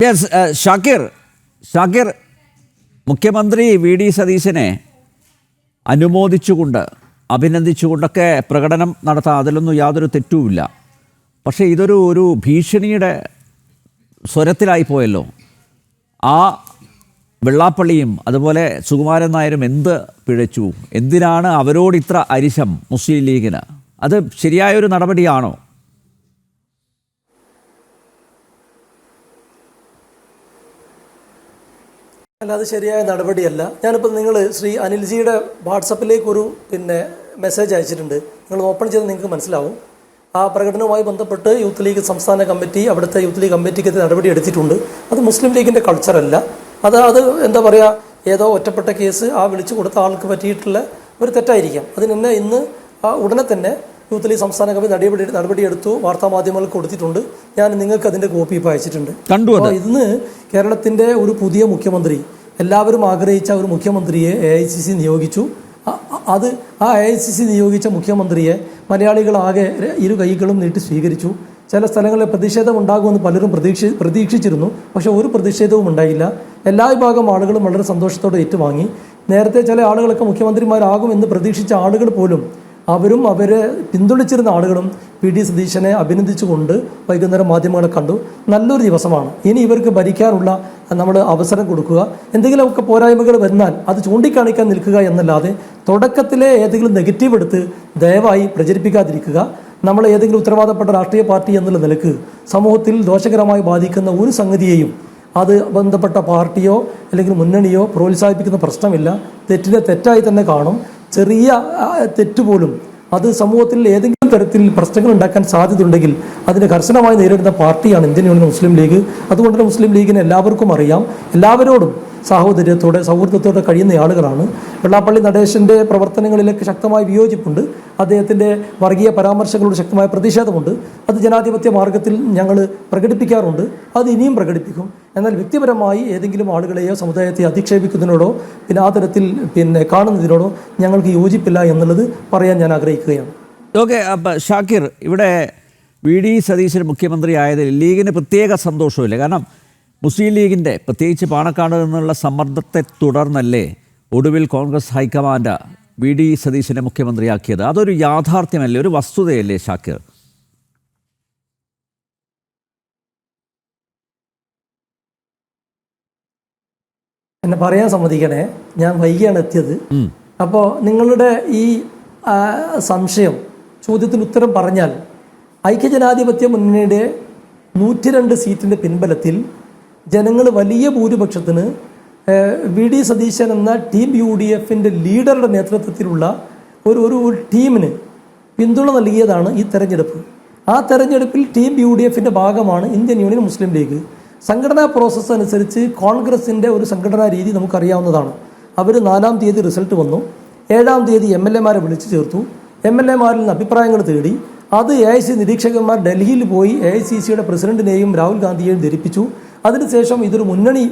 Yes Shakir മുഖ്യമന്ത്രി V D സതീശനെ അനുമോദിച്ചുകൊണ്ട് അഭിനന്ദിച്ചുകൊണ്ടൊക്കെ പ്രകടനം നടത്താം, അതിലൊന്നും യാതൊരു തെറ്റുമില്ല. പക്ഷേ ഇതൊരു ഭീഷണിയുടെ സ്വരത്തിലായി പോയല്ലോ. ആ വെള്ളാപ്പള്ളിയും അതുപോലെ സുകുമാരൻ നായരും എന്ത് പിഴച്ചു? എന്തിനാണ് അവരോട് ഇത്ര അരിശം മുസ്ലിം ലീഗിന്? അത് ശരിയായൊരു നടപടിയാണോ? അല്ല, അത് ശരിയായ നടപടിയല്ല. ഞാനിപ്പോൾ നിങ്ങൾ ശ്രീ അനിൽജിയുടെ വാട്സപ്പിലേക്കൊരു മെസ്സേജ് അയച്ചിട്ടുണ്ട്. നിങ്ങൾ ഓപ്പൺ ചെയ്ത് നിങ്ങൾക്ക് മനസ്സിലാവും. ആ പ്രകടനവുമായി ബന്ധപ്പെട്ട് യൂത്ത് ലീഗ് സംസ്ഥാന കമ്മിറ്റി, അവിടുത്തെ യൂത്ത് ലീഗ് കമ്മിറ്റിക്ക് നടപടി എടുത്തിട്ടുണ്ട്. അത് മുസ്ലിം ലീഗിൻ്റെ കൾച്ചറല്ല. അത് എന്താ പറയുക, ഏതോ ഒറ്റപ്പെട്ട കേസ് ആ വിളിച്ചു കൊടുത്ത ആൾക്ക് പറ്റിയിട്ടുള്ള ഒരു തെറ്റായിരിക്കാം. അതിന് ഇന്ന് ഉടനെ തന്നെ യൂത്ത് ലീഗ് സംസ്ഥാന കമ്മിറ്റി നടപടിയെടുത്തു, വാർത്താമാധ്യമങ്ങൾക്ക് കൊടുത്തിട്ടുണ്ട്. ഞാൻ നിങ്ങൾക്ക് അതിൻ്റെ കോപ്പി ഇപ്പോൾ അയച്ചിട്ടുണ്ട്. അപ്പോൾ ഇന്ന് കേരളത്തിൻ്റെ ഒരു പുതിയ മുഖ്യമന്ത്രി, എല്ലാവരും ആഗ്രഹിച്ച ഒരു മുഖ്യമന്ത്രിയെ AICC നിയോഗിച്ചു. ആ AICC നിയോഗിച്ച മുഖ്യമന്ത്രിയെ മലയാളികളാകെ ഇരു കൈകളും നീട്ടി സ്വീകരിച്ചു. ചില സ്ഥലങ്ങളിൽ പ്രതിഷേധം ഉണ്ടാകുമെന്ന് പലരും പ്രതീക്ഷിച്ചിരുന്നു. പക്ഷേ ഒരു പ്രതിഷേധവും ഉണ്ടായില്ല. എല്ലാ വിഭാഗം ആളുകളും വളരെ സന്തോഷത്തോടെ ഏറ്റുവാങ്ങി. നേരത്തെ ചില ആളുകളൊക്കെ മുഖ്യമന്ത്രിമാരാകുമെന്ന് പ്രതീക്ഷിച്ച ആളുകൾ പോലും, അവരും അവരെ പിന്തുണച്ചിരുന്ന ആളുകളും വി ഡി സതീശനെ അഭിനന്ദിച്ചുകൊണ്ട് വൈകുന്നേരം മാധ്യമങ്ങളെ കണ്ടു. നല്ലൊരു ദിവസമാണ്. ഇനി ഇവർക്ക് ഭരിക്കാനുള്ള നമ്മൾ അവസരം കൊടുക്കുക. എന്തെങ്കിലുമൊക്കെ പോരായ്മകൾ വന്നാൽ അത് ചൂണ്ടിക്കാണിക്കാൻ നിൽക്കുക എന്നല്ലാതെ തുടക്കത്തിലെ ഏതെങ്കിലും നെഗറ്റീവ് എടുത്ത് ദയവായി പ്രചരിപ്പിക്കാതിരിക്കുക. നമ്മൾ ഏതെങ്കിലും ഉത്തരവാദപ്പെട്ട രാഷ്ട്രീയ പാർട്ടി എന്നുള്ള നിലക്ക് സമൂഹത്തിൽ ദോഷകരമായി ബാധിക്കുന്ന ഒരു സംഗതിയെയും അത് ബന്ധപ്പെട്ട പാർട്ടിയോ അല്ലെങ്കിൽ മുന്നണിയോ പ്രോത്സാഹിപ്പിക്കുന്ന പ്രശ്നമില്ല. തെറ്റിനെ തെറ്റായി തന്നെ കാണും. ചെറിയ തെറ്റുപോലും അത് സമൂഹത്തിൽ ഏതെങ്കിലും തരത്തിൽ പ്രശ്നങ്ങൾ ഉണ്ടാക്കാൻ സാധ്യതയുണ്ടെങ്കിൽ അതിനെ കർശനമായി നേരിടുന്ന പാർട്ടിയാണ് ഇന്ത്യൻ യൂണിയൻ മുസ്ലിം ലീഗ്. അതുകൊണ്ട് തന്നെ മുസ്ലിം ലീഗിനെ എല്ലാവർക്കും അറിയാം. എല്ലാവരോടും സാഹോദര്യത്തോടെ സൗഹൃദത്തോടെ കഴിയുന്ന ആളുകളാണ്. വെള്ളാപ്പള്ളി നടേശൻ്റെ പ്രവർത്തനങ്ങളിലേക്ക് ശക്തമായ വിയോജിപ്പുണ്ട്. അദ്ദേഹത്തിൻ്റെ വർഗീയ പരാമർശങ്ങളോട് ശക്തമായ പ്രതിഷേധമുണ്ട്. അത് ജനാധിപത്യ മാർഗത്തിൽ ഞങ്ങൾ പ്രകടിപ്പിക്കാറുണ്ട്. അത് ഇനിയും പ്രകടിപ്പിക്കും. എന്നാൽ വ്യക്തിപരമായി ഏതെങ്കിലും ആളുകളെയോ സമുദായത്തെ അധിക്ഷേപിക്കുന്നതിനോടോ ആ തരത്തിൽ കാണുന്നതിനോടോ ഞങ്ങൾക്ക് യോജിപ്പില്ല എന്നുള്ളത് പറയാൻ ഞാൻ ആഗ്രഹിക്കുകയാണ്. ഓക്കെ, ഷാക്കിർ, ഇവിടെ വി ഡി സതീശൻ മുഖ്യമന്ത്രി ആയതിൽ ലീഗിന് പ്രത്യേക സന്തോഷമില്ല. കാരണം മുസ്ലിം ലീഗിൻ്റെ പ്രത്യേകിച്ച് പാണക്കാട് നിന്നുള്ള സമ്മർദ്ദത്തെ തുടർന്നല്ലേ ഒടുവിൽ കോൺഗ്രസ് ഹൈക്കമാൻഡ് വി ഡി സതീശനെ മുഖ്യമന്ത്രിയാക്കിയത്. അതൊരു യാഥാർത്ഥ്യമല്ലേ, ഒരു വസ്തുതയല്ലേ ഷാക്കിർ? എന്നെ പറയാൻ സമ്മതിക്കണേ, ഞാൻ വൈകിയാണ് എത്തിയത്. അപ്പോൾ നിങ്ങളുടെ ഈ സംശയം ചോദ്യത്തിന് ഉത്തരം പറഞ്ഞാൽ, ഐക്യജനാധിപത്യ മുന്നണിയുടെ 102 സീറ്റിൻ്റെ പിൻബലത്തിൽ ജനങ്ങൾ വലിയ ഭൂരിപക്ഷത്തിന് വി ഡി സതീശൻ എന്ന ടീം UDFൻ്റെ ലീഡറുടെ നേതൃത്വത്തിലുള്ള ഒരു ടീമിന് പിന്തുണ നൽകിയതാണ് ഈ തെരഞ്ഞെടുപ്പ്. ആ തെരഞ്ഞെടുപ്പിൽ ടീം UDFൻ്റെ ഭാഗമാണ് ഇന്ത്യൻ യൂണിയൻ മുസ്ലിം ലീഗ്. സംഘടനാ പ്രോസസ്സ് അനുസരിച്ച് കോൺഗ്രസിൻ്റെ ഒരു സംഘടനാ രീതി നമുക്കറിയാവുന്നതാണ്. അവർ 4-ാം തീയതി റിസൾട്ട് വന്നു. 7-ാം തീയതി MLA-മാരെ വിളിച്ചു ചേർത്തു. MLA-മാരിൽ നിന്ന് അഭിപ്രായങ്ങൾ തേടി. അത് AICC നിരീക്ഷകന്മാർ ഡൽഹിയിൽ പോയി AICCയുടെ പ്രസിഡന്റിനെയും രാഹുൽ ഗാന്ധിയെയും ധരിപ്പിച്ചു. അതിനുശേഷം ഇതൊരു മുന്നണി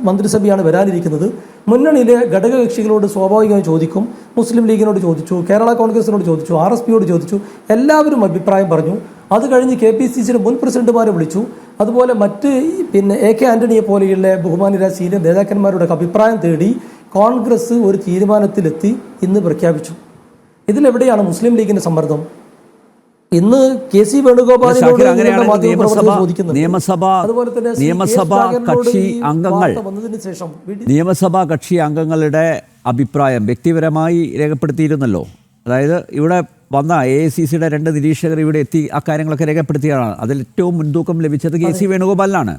മന്ത്രിസഭയാണ് വരാനിരിക്കുന്നത്. മുന്നണിയിലെ ഘടകകക്ഷികളോട് സ്വാഭാവികമായി ചോദിക്കും. മുസ്ലിം ലീഗിനോട് ചോദിച്ചു, കേരള കോൺഗ്രസിനോട് ചോദിച്ചു, RSPയോട് ചോദിച്ചു. എല്ലാവരും അഭിപ്രായം പറഞ്ഞു. അത് കഴിഞ്ഞ് KPCCയുടെ മുൻ പ്രസിഡന്റുമാരെ വിളിച്ചു. അതുപോലെ മറ്റ് AK ആന്റണിയെ പോലെയുള്ള ബഹുമാന്യരായ സീനിയർ നേതാക്കന്മാരുടെ അഭിപ്രായം തേടി കോൺഗ്രസ് ഒരു തീരുമാനത്തിലെത്തി ഇന്ന് പ്രഖ്യാപിച്ചു. ഇതിലെവിടെയാണ് മുസ്ലിം ലീഗിന്റെ സമ്മർദ്ദം? ഇന്ന് KC വേണുഗോപാലിനോട് നിയമസഭാ കക്ഷി അംഗങ്ങളുടെ അഭിപ്രായം വ്യക്തിപരമായി രേഖപ്പെടുത്തിയിരുന്നല്ലോ. അതായത് ഇവിടെ വന്ന AICCയുടെ 2 നിരീക്ഷകർ ഇവിടെ എത്തി അക്കാര്യങ്ങളൊക്കെ രേഖപ്പെടുത്തിയതാണ്. അതിൽ ഏറ്റവും മുൻതൂക്കം ലഭിച്ചത് KC വേണുഗോപാലിനാണ്.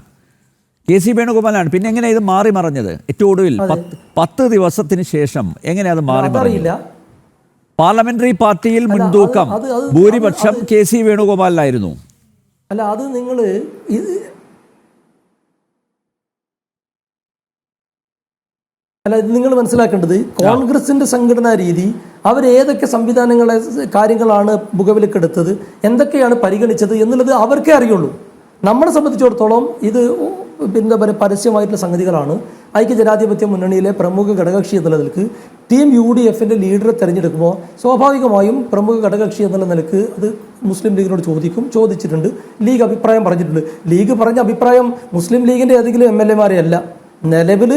പിന്നെ എങ്ങനെ ഇത് മാറി മറിഞ്ഞത്? ഏറ്റവും ഒടുവിൽ 10 ദിവസത്തിന് ശേഷം എങ്ങനെ അത് മാറി മറിഞ്ഞില്ല? പാർലമെന്ററി പാർട്ടിയിൽ മുൻതൂക്കം ഭൂരിപക്ഷം KC വേണുഗോപാലിനായിരുന്നു. അല്ല, അത് നിങ്ങൾ മനസ്സിലാക്കേണ്ടത് കോൺഗ്രസിന്റെ സംഘടനാ രീതി, അവർ ഏതൊക്കെ കാര്യങ്ങളാണ് മുഖവിലക്കെടുത്തത്, എന്തൊക്കെയാണ് പരിഗണിച്ചത് എന്നുള്ളത് അവർക്കേ അറിയുള്ളൂ. നമ്മളെ സംബന്ധിച്ചിടത്തോളം ഇത് എന്താ പറയുക പരസ്യമായിട്ടുള്ള സംഗതികളാണ്. ഐക്യജനാധിപത്യ മുന്നണിയിലെ പ്രമുഖ ഘടകകക്ഷി എന്നുള്ള നിലക്ക് ടീം UDFന്റെ ലീഡറെ തിരഞ്ഞെടുക്കുമ്പോൾ സ്വാഭാവികമായും പ്രമുഖ ഘടകകക്ഷി എന്നുള്ള നിലക്ക് അത് മുസ്ലിം ലീഗിനോട് ചോദിച്ചിട്ടുണ്ട്. ലീഗ് അഭിപ്രായം പറഞ്ഞിട്ടുണ്ട്. ലീഗ് പറഞ്ഞ അഭിപ്രായം മുസ്ലിം ലീഗിൻ്റെ ഏതെങ്കിലും MLA അല്ല. നിലവിൽ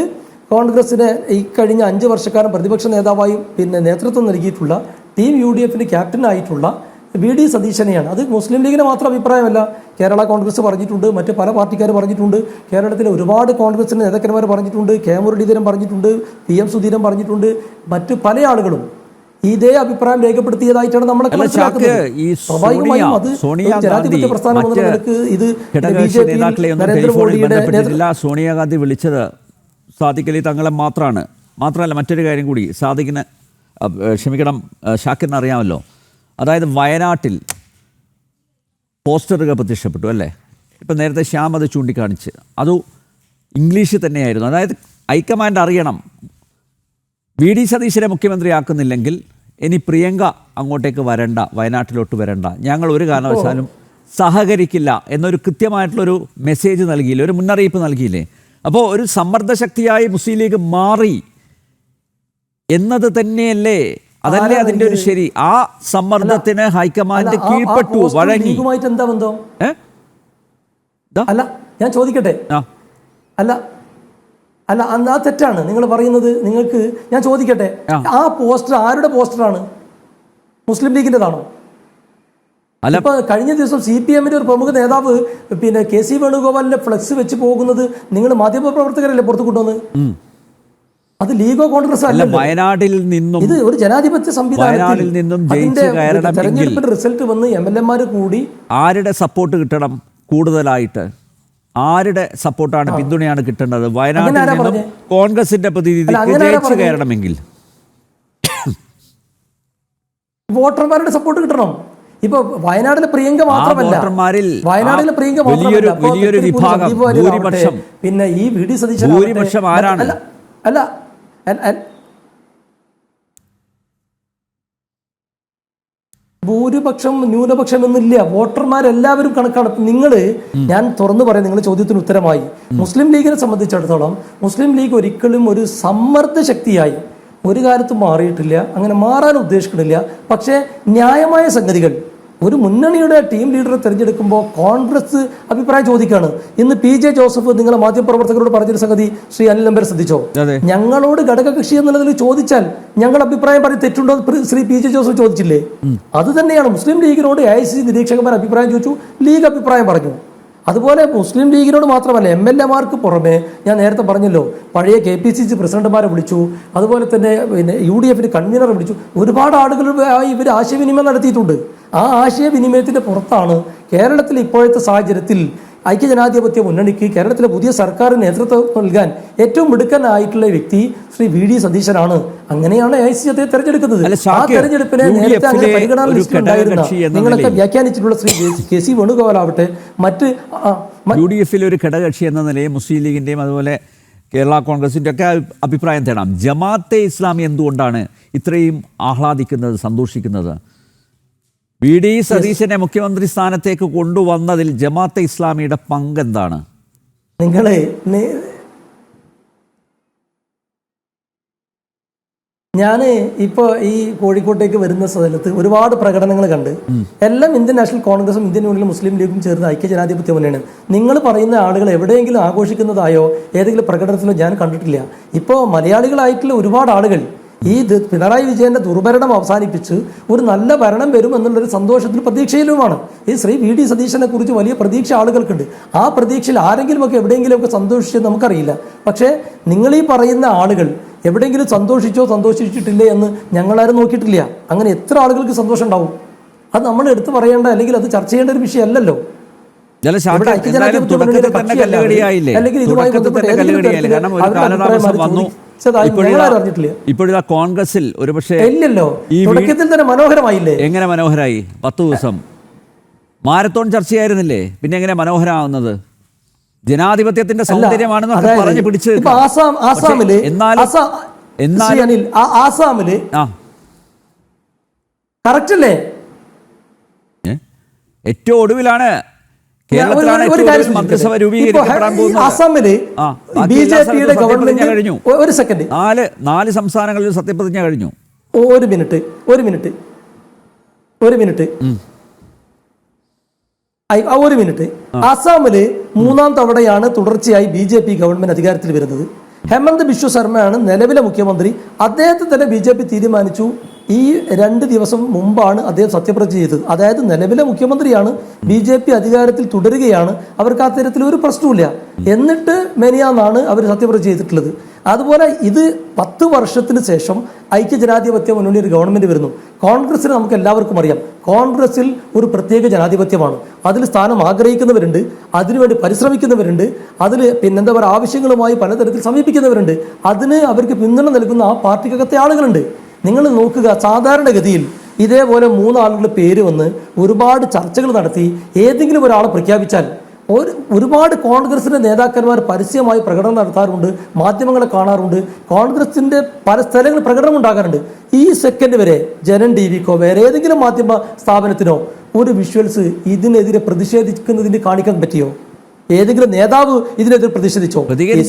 കോൺഗ്രസിനെ ഈ കഴിഞ്ഞ 5 വർഷക്കാലം പ്രതിപക്ഷ നേതാവായും നേതൃത്വം നൽകിയിട്ടുള്ള ടീം UDFന്റെ ക്യാപ്റ്റനായിട്ടുള്ള VD സതീശനെയാണ്. അത് മുസ്ലിം ലീഗിന് മാത്രം അഭിപ്രായമല്ല. കേരള കോൺഗ്രസ് പറഞ്ഞിട്ടുണ്ട്, മറ്റ് പല പാർട്ടിക്കാർ പറഞ്ഞിട്ടുണ്ട്, കേരളത്തിലെ ഒരുപാട് കോൺഗ്രസിൻ്റെ നേതാക്കന്മാർ പറഞ്ഞിട്ടുണ്ട്, കെ മുരളീധരൻ പറഞ്ഞിട്ടുണ്ട്, PM സുധീരൻ പറഞ്ഞിട്ടുണ്ട്, മറ്റ് പല ആളുകളും ഇതേ അഭിപ്രായം രേഖപ്പെടുത്തിയതായിട്ടാണ് നമ്മളൊക്കെ മനസ്സിലാക്കുന്നത്. സ്വാഭാവികമായും അത് ജനാധിപത്യ പ്രസ്ഥാനം എന്ന നിലക്ക് ഇത് നരേന്ദ്രമോദിയുടെ സോണിയാഗാന്ധി വിളിച്ചത് സാദിഖ് അലി തങ്ങളെ മാത്രമല്ല മറ്റൊരു കാര്യം കൂടി ഷാക്കിറിന് അറിയാമല്ലോ. അതായത് വയനാട്ടിൽ പോസ്റ്ററുകൾ പ്രത്യക്ഷപ്പെട്ടു അല്ലേ? ഇപ്പം നേരത്തെ ശ്യാം അത് ചൂണ്ടിക്കാണിച്ച് അത് ഇംഗ്ലീഷിൽ തന്നെയായിരുന്നു. അതായത് ഹൈക്കമാൻഡ് അറിയണം, VD സതീശനെ മുഖ്യമന്ത്രിയാക്കുന്നില്ലെങ്കിൽ ഇനി പ്രിയങ്ക അങ്ങോട്ടേക്ക് വരണ്ട, വയനാട്ടിലോട്ട് വരണ്ട, ഞങ്ങൾ ഒരു കാരണവശാലും സഹകരിക്കില്ല എന്നൊരു കൃത്യമായിട്ടുള്ളൊരു മെസ്സേജ് നൽകിയില്ലേ, ഒരു മുന്നറിയിപ്പ് നൽകിയില്ലേ? അപ്പോൾ ഒരു സമ്മർദ്ദ ശക്തിയായി മുസ്ലിം ലീഗ് മാറി എന്നത് തന്നെയല്ലേ, അതല്ലേ അതിന്റെ ഒരു ശരി? ആ സമ്മർദ്ദത്തിന് ഹൈക്കമാൻഡ് കീഴ്പ്പെട്ടു, വഴങ്ങി. എന്താ ബന്ധം? അല്ല ഞാൻ ചോദിക്കട്ടെ, അല്ല അന്ന് ആ തെറ്റാണ് നിങ്ങൾ പറയുന്നത്. നിങ്ങൾക്ക് ഞാൻ ചോദിക്കട്ടെ, ആ പോസ്റ്റർ ആരുടെ പോസ്റ്ററാണ്? മുസ്ലിം ലീഗിൻ്റെതാണോ? ഇപ്പൊ കഴിഞ്ഞ ദിവസം CPMന്റെ ഒരു പ്രമുഖ നേതാവ് KC വേണുഗോപാലിന്റെ ഫ്ലെക്സ് വെച്ച് പോകുന്നത് നിങ്ങൾ മാധ്യമപ്രവർത്തകരല്ലേ പുറത്തു കൊണ്ടുവന്ന്? അത് ലീഗോ കോൺഗ്രസ് അല്ല. വയനാട്ടിൽ നിന്നും ഇത് ഒരു ജനാധിപത്യ സംവിധാനത്തിൽ നിന്നും തെരഞ്ഞെടുപ്പിന്റെ റിസൾട്ട് വന്ന് MLA കൂടി ആരുടെ സപ്പോർട്ട് കിട്ടണം? കൂടുതലായിട്ട് ആരുടെ സപ്പോർട്ടാണ്, പിന്തുണയാണ് കിട്ടേണ്ടത്? വയനാട്ടിൽ നിന്നും കോൺഗ്രസിന്റെ പ്രതിനിധിക്ക് ജയിച്ചു കയറണമെങ്കിൽ വോട്ടർമാരുടെ സപ്പോർട്ട് കിട്ടണം. ഇപ്പൊ വയനാട്ടിലെ പ്രിയങ്ക മാത്രമല്ല, വയനാട്ടിലെ പ്രിയങ്ക വലിയൊരു വിഭാഗം, ഭൂരിപക്ഷം, പിന്നെ ഈ VD സതീശൻ ഭൂരിപക്ഷം ആരാണ്? അല്ല ഭൂരിപക്ഷം ന്യൂനപക്ഷം എന്നില്ല, വോട്ടർമാരെല്ലാവരും കണക്കാണ്. ഞാൻ തുറന്നു പറയാം, നിങ്ങൾ ചോദ്യത്തിന് ഉത്തരമായി. മുസ്ലിം ലീഗിനെ സംബന്ധിച്ചിടത്തോളം മുസ്ലിം ലീഗ് ഒരിക്കലും ഒരു സമ്മർദ്ദ ശക്തിയായി ഒരു കാലത്തും മാറിയിട്ടില്ല, അങ്ങനെ മാറാൻ ഉദ്ദേശിക്കുന്നില്ല. പക്ഷേ ന്യായമായ സംഗതികൾ ഒരു മുന്നണിയുടെ ടീം ലീഡറെ തിരഞ്ഞെടുക്കുമ്പോൾ കോൺഗ്രസ് അഭിപ്രായം ചോദിക്കുകയാണ്. ഇന്ന് PJ ജോസഫ് നിങ്ങളെ മാധ്യമപ്രവർത്തകരോട് പറഞ്ഞൊരു സംഗതി ശ്രീ അനിൽ നമ്പർ ശ്രദ്ധിച്ചോ? ഞങ്ങളോട് ഘടകകക്ഷി എന്നുള്ളതിൽ ചോദിച്ചാൽ ഞങ്ങൾ അഭിപ്രായം പറഞ്ഞ് തെറ്റുണ്ടോ ശ്രീ PJ ജോസഫ് ചോദിച്ചില്ലേ? അത് തന്നെയാണ് മുസ്ലിം ലീഗിനോട് AICC നിരീക്ഷകന്മാർ അഭിപ്രായം ചോദിച്ചു, ലീഗ് അഭിപ്രായം പറഞ്ഞു. അതുപോലെ മുസ്ലിം ലീഗിനോട് മാത്രമല്ല MLA പുറമെ ഞാൻ നേരത്തെ പറഞ്ഞല്ലോ, പഴയ KPCC പ്രസിഡന്റുമാരെ വിളിച്ചു, അതുപോലെ തന്നെ UDFന്റെ കൺവീനറെ വിളിച്ചു. ഒരുപാട് ആളുകളുമായി ഇവർ ആശയവിനിമയം നടത്തിയിട്ടുണ്ട്. ആ ആശയവിനിമയത്തിന്റെ പുറത്താണ് കേരളത്തിൽ ഇപ്പോഴത്തെ സാഹചര്യത്തിൽ ഐക്യജനാധിപത്യ മുന്നണിക്ക് കേരളത്തിലെ പുതിയ സർക്കാരിന് നേതൃത്വം നൽകാൻ ഏറ്റവും മിടുക്കനായിട്ടുള്ള വ്യക്തി ശ്രീ VD സതീശനാണ്. അങ്ങനെയാണ് AICC അദ്ദേഹത്തെ തെരഞ്ഞെടുക്കുന്നത്. ആ തെരഞ്ഞെടുപ്പിനെ നേരത്തെ അങ്ങനെ പരിഗണനാ ലിസ്റ്റിലുണ്ടായിരുന്ന നിങ്ങളൊക്കെ വ്യാഖ്യാനിച്ചിട്ടുള്ള ശ്രീ KC വേണുഗോപാലാവട്ടെ, മറ്റ് UDFിലെ ഒരു ഘടകകക്ഷി എന്ന നിലയിൽ മുസ്ലിം ലീഗിന്റെയും അതുപോലെ കേരള കോൺഗ്രസിന്റെ ഒക്കെ അഭിപ്രായം തേടാം. ജമാഅത്തെ ഇസ്ലാമി എന്തുകൊണ്ടാണ് ഇത്രയും ആഹ്ലാദിക്കുന്നത്, സന്തോഷിക്കുന്നത്? VD സതീശനെ മുഖ്യമന്ത്രി സ്ഥാനത്തേക്ക് കൊണ്ടുവന്നതിൽ ജമാഅത്തെ ഇസ്ലാമിയുടെ പങ്ക് എന്താണ്? ഞാൻ ഇപ്പോൾ ഈ കോഴിക്കോട്ടേക്ക് വരുന്ന സ്ഥലത്ത് ഒരുപാട് പ്രകടനങ്ങൾ കണ്ട്, എല്ലാം ഇന്ത്യൻ നാഷണൽ കോൺഗ്രസും ഇന്ത്യൻ യൂണിയൻ മുസ്ലിം ലീഗും ചേർന്ന് ഐക്യജനാധിപത്യ മുന്നണിയാണ്. നിങ്ങൾ പറയുന്ന ആളുകൾ എവിടെയെങ്കിലും ആഘോഷിക്കുന്നതായോ ഏതെങ്കിലും പ്രകടനത്തിലോ ഞാൻ കണ്ടിട്ടില്ല. ഇപ്പോൾ മലയാളികളായിട്ടുള്ള ഒരുപാട് ആളുകൾ ഈ പിണറായി വിജയന്റെ ദുർഭരണം അവസാനിപ്പിച്ച് ഒരു നല്ല ഭരണം വരും എന്നുള്ളൊരു സന്തോഷത്തിൽ പ്രതീക്ഷയിലുമാണ്. ഈ ശ്രീ VD സതീശനെ കുറിച്ച് വലിയ പ്രതീക്ഷ ആളുകൾക്കുണ്ട്. ആ പ്രതീക്ഷയിൽ ആരെങ്കിലുമൊക്കെ എവിടെയെങ്കിലുമൊക്കെ സന്തോഷിച്ചത് നമുക്കറിയില്ല. പക്ഷേ നിങ്ങൾ ഈ പറയുന്ന ആളുകൾ എവിടെയെങ്കിലും സന്തോഷിച്ചിട്ടില്ലേ എന്ന് ഞങ്ങളാരും നോക്കിയിട്ടില്ല. അങ്ങനെ എത്ര ആളുകൾക്ക് സന്തോഷം ഉണ്ടാവും? അത് നമ്മൾ എടുത്തു പറയേണ്ട അല്ലെങ്കിൽ അത് ചർച്ച ചെയ്യേണ്ട ഒരു വിഷയമല്ലല്ലോ. ഇപ്പോഴാ കോൺഗ്രസിൽ ഒരുപക്ഷെ ഇല്ലല്ലോ, തുടക്കത്തിൽ തന്നെ മനോഹരമായില്ലേ? എങ്ങനെ മനോഹരായി? 10 ദിവസം മാരത്തോൺ ചർച്ചയായിരുന്നില്ലേ, പിന്നെ എങ്ങനെ മനോഹരമാവുന്നത്? ജനാധിപത്യത്തിന്റെ സൗന്ദര്യമാണെന്നൊക്കെ പറഞ്ഞു പിടിച്ച് ആസാമില് കറക്റ്റ് അല്ലേ? ഏറ്റവും ഒടുവിലാണ് കേരളത്തിലാണ് ഒരു ഏറ്റവും കാര്യം കൂടുതൽ മന്ത്രിസഭ സൂചിപ്പിക്കട്ടെ. രൂപീകരിക്കപ്പെടാൻ ഇപ്പോൾ പോകുന്നത്. അസമില് ബാക്കി ബി എല്ലാ ജെ സ്ഥലത്തും പിയുടെ സത്യപ്രതിജ്ഞ ഗവൺമെന്റ് കഴിഞ്ഞു. ഒരു സെക്കൻഡ്, നാല് സംസ്ഥാനങ്ങളിൽ സത്യപ്രതിജ്ഞ കഴിഞ്ഞു. ഒരു മിനിറ്റ് ഒരു മിനിറ്റ് അസാമില് 3-ാം തവണയാണ് തുടർച്ചയായി ബി ജെ പി ഗവൺമെന്റ് അധികാരത്തിൽ വരുന്നത്. ഹെമന്ത് ബിശ്വ ശർമ്മയാണ് നിലവിലെ മുഖ്യമന്ത്രി. അദ്ദേഹത്തെ തന്നെ ബി ജെ പി തീരുമാനിച്ചു. ഈ 2 ദിവസം മുമ്പാണ് അദ്ദേഹം സത്യപ്രതിജ്ഞ ചെയ്തത്. അതായത് നിലവിലെ മുഖ്യമന്ത്രിയാണ്, ബി ജെ പി അധികാരത്തിൽ തുടരുകയാണ്, അവർക്ക് ആ തരത്തിൽ ഒരു പ്രശ്നവുമില്ല. എന്നിട്ട് മെനിയാന്നാണ് അവർ സത്യപ്രതിജ്ഞ ചെയ്തിട്ടുള്ളത്. അതുപോലെ ഇത് 10 വർഷത്തിന് ശേഷം ഐക്യജനാധിപത്യ മുന്നണി ഒരു ഗവൺമെന്റ് വരുന്നു. കോൺഗ്രസിന് നമുക്ക് എല്ലാവർക്കും അറിയാം, കോൺഗ്രസിൽ ഒരു പ്രത്യേക ജനാധിപത്യമാണ്. അതിൽ സ്ഥാനം ആഗ്രഹിക്കുന്നവരുണ്ട്, അതിനുവേണ്ടി പരിശ്രമിക്കുന്നവരുണ്ട്, അതിൽ പിന്നെന്താ പറയുക ആവശ്യങ്ങളുമായി പലതരത്തിൽ സമീപിക്കുന്നവരുണ്ട്. അതിന് അവർക്ക് പിന്തുണ നൽകുന്ന ആ പാർട്ടിക്കകത്തെ ആളുകളുണ്ട്. നിങ്ങൾ നോക്കുക, സാധാരണഗതിയിൽ ഇതേപോലെ 3 ആളുകളുടെ പേര് വന്ന് ഒരുപാട് ചർച്ചകൾ നടത്തി ഏതെങ്കിലും ഒരാളെ പ്രഖ്യാപിച്ചാൽ ഒരുപാട് കോൺഗ്രസിന്റെ നേതാക്കന്മാർ പരസ്യമായി പ്രകടനം നടത്താറുണ്ട്, മാധ്യമങ്ങളെ കാണാറുണ്ട്, കോൺഗ്രസിന്റെ പല സ്ഥലങ്ങളിൽ പ്രകടനം ഉണ്ടാകാറുണ്ട്. ഈ സെക്കൻഡ് വരെ ജനൻ ടിവിക്കോ വേറെ ഏതെങ്കിലും മാധ്യമ സ്ഥാപനത്തിനോ ഒരു വിഷ്വൽസ് ഇതിനെതിരെ പ്രതിഷേധിക്കുന്നതിന് കാണിക്കാൻ പറ്റിയോ? ഏതെങ്കിലും നേതാവ് ഇതിനെതിരെ പ്രതിഷേധിച്ചോ?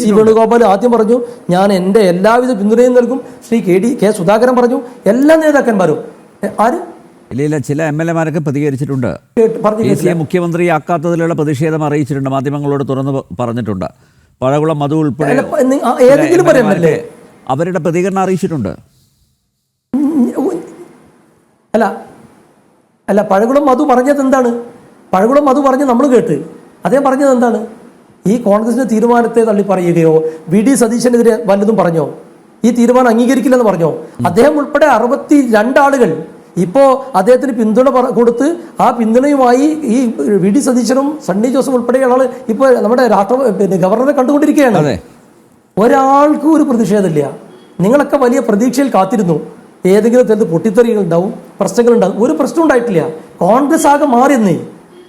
സി വേണുഗോപാൽ ആദ്യം പറഞ്ഞു ഞാൻ എൻ്റെ എല്ലാവിധ പിന്തുണയും നൽകും. ശ്രീ കെ സുധാകരൻ പറഞ്ഞു, എല്ലാ നേതാക്കന്മാരും. ആര്? ഇല്ല, ചില MLA-മാരൊക്കെ പ്രതികരിച്ചിട്ടുണ്ട്. മുഖ്യമന്ത്രിയാക്കാത്തതിലുള്ള പ്രതിഷേധം അറിയിച്ചിട്ടുണ്ട്, മാധ്യമങ്ങളോട് തുറന്ന് പറഞ്ഞിട്ടുണ്ട്. പഴകുളം മധു ഉൾപ്പെടെ അവരുടെ പ്രതികരണം അറിയിച്ചിട്ടുണ്ട്. അല്ല പഴകുളം മധു പറഞ്ഞത് എന്താണ്? പഴകുളം മധു പറഞ്ഞ് നമ്മൾ കേട്ട്. അദ്ദേഹം പറഞ്ഞത് എന്താണ്? ഈ കോൺഗ്രസിന്റെ തീരുമാനത്തെ തള്ളി പറയുകയോ VD സതീശനെതിരെ വല്ലതും പറഞ്ഞോ? ഈ തീരുമാനം അംഗീകരിക്കില്ലെന്ന് പറഞ്ഞോ? അദ്ദേഹം ഉൾപ്പെടെ 62 ആളുകൾ ഇപ്പോ അദ്ദേഹത്തിന് പിന്തുണ കൊടുത്ത് ആ പിന്തുണയുമായി ഈ VD സതീശനും സണ്ണി ജോസഫ് ഉൾപ്പെടെയുള്ള ആള് ഇപ്പൊ നമ്മുടെ ഗവർണറെ കണ്ടുകൊണ്ടിരിക്കുകയാണ്. ഒരാൾക്കും ഒരു പ്രതിഷേധമില്ല. നിങ്ങളൊക്കെ വലിയ പ്രതീക്ഷയിൽ കാത്തിരുന്നു. ഏതെങ്കിലും തരത്തിൽ പൊട്ടിത്തെറികൾ ഉണ്ടാവും, പ്രശ്നങ്ങൾ ഉണ്ടാവും. ഒരു പ്രശ്നം ഉണ്ടായിട്ടില്ല. കോൺഗ്രസ് ആകെ മാറിയെന്നേ.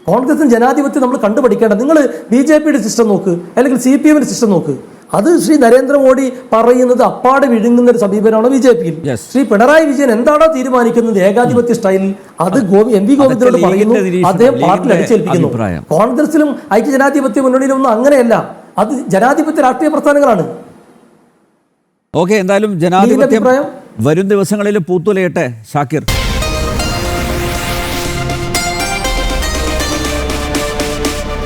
കോൺഗ്രസിന് ജനാധിപത്യം നമ്മൾ കണ്ടുപഠിക്കേണ്ടത്. നിങ്ങൾ BJP-യുടെ സിസ്റ്റം നോക്ക്, അല്ലെങ്കിൽ CPM-ന്റെ സിസ്റ്റം നോക്ക്. അത് ശ്രീ നരേന്ദ്രമോദി പറയുന്നത് അപ്പാടെ വിഴുങ്ങുന്ന ഒരു സമീപനമാണ് BJP-യിൽ. ശ്രീ പിണറായി വിജയൻ എന്താണോ തീരുമാനിക്കുന്നത് ഏകാധിപത്യ സ്റ്റൈലിൽ അത് MV ഗോവിന്ദനോട് പറയുന്നു, അദ്ദേഹം പാർട്ടിയിൽ അടിച്ചേൽപ്പിക്കുന്നു. കോൺഗ്രസിലും ഐക്യജനാധിപത്യ മുന്നണിയിലും ഒന്നും അങ്ങനെയല്ല. അത് ജനാധിപത്യ രാഷ്ട്രീയ പ്രസ്ഥാനങ്ങളാണ്. ഓക്കെ, എന്തായാലും ജനാധിപത്യം വരും ദിവസങ്ങളിൽ പൂത്തുലയട്ടെ ഷാക്കിർ.